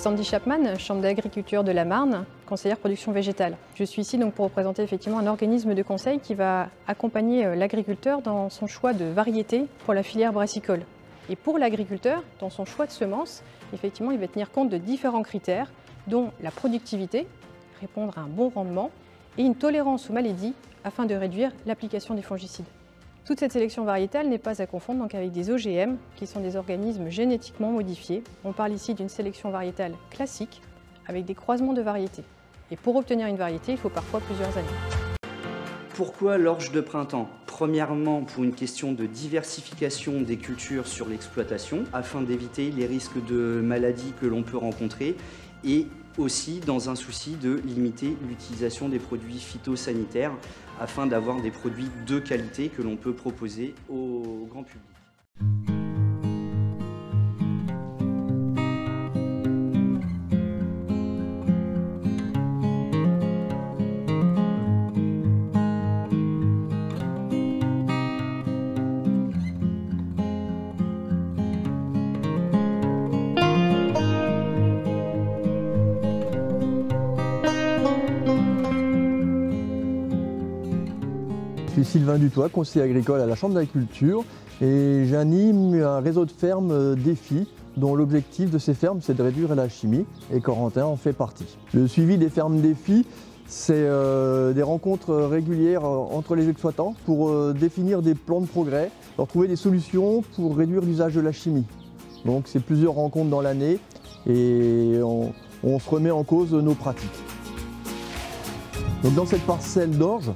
Sandy Chapman, Chambre d'agriculture de la Marne, conseillère production végétale. Je suis ici donc pour représenter effectivement un organisme de conseil qui va accompagner l'agriculteur dans son choix de variété pour la filière brassicole. Et pour l'agriculteur, dans son choix de semences, effectivement, il va tenir compte de différents critères, dont la productivité, répondre à un bon rendement, et une tolérance aux maladies afin de réduire l'application des fongicides. Toute cette sélection variétale n'est pas à confondre donc avec des OGM, qui sont des organismes génétiquement modifiés. On parle ici d'une sélection variétale classique, avec des croisements de variétés. Et pour obtenir une variété, il faut parfois plusieurs années. Pourquoi l'orge de printemps? Premièrement, pour une question de diversification des cultures sur l'exploitation, afin d'éviter les risques de maladies que l'on peut rencontrer, et aussi dans un souci de limiter l'utilisation des produits phytosanitaires afin d'avoir des produits de qualité que l'on peut proposer au grand public. Je suis Sylvain Dutoit, conseiller agricole à la Chambre d'agriculture et j'anime un réseau de fermes défis dont l'objectif de ces fermes c'est de réduire la chimie et Corentin en fait partie. Le suivi des fermes défis, c'est des rencontres régulières entre les exploitants pour définir des plans de progrès, leur trouver des solutions pour réduire l'usage de la chimie. Donc c'est plusieurs rencontres dans l'année et on se remet en cause nos pratiques. Donc dans cette parcelle d'orge,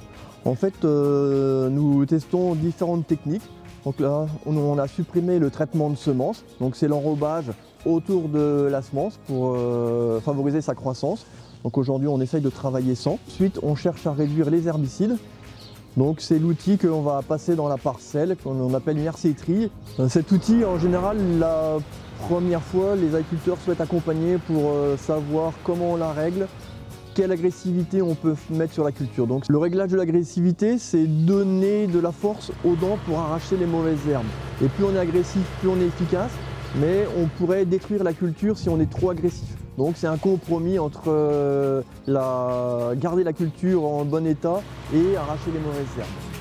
en fait, nous testons différentes techniques. Donc là, on a supprimé le traitement de semences. Donc c'est l'enrobage autour de la semence pour favoriser sa croissance. Donc aujourd'hui, on essaye de travailler sans. Ensuite, on cherche à réduire les herbicides. Donc c'est l'outil qu'on va passer dans la parcelle, qu'on appelle une herséterie. Cet outil, en général, la première fois, les agriculteurs souhaitent accompagner pour savoir comment on la règle, quelle agressivité on peut mettre sur la culture. Donc le réglage de l'agressivité, c'est donner de la force aux dents pour arracher les mauvaises herbes. Et plus on est agressif, plus on est efficace, mais on pourrait détruire la culture si on est trop agressif. Donc c'est un compromis entre garder la culture en bon état et arracher les mauvaises herbes.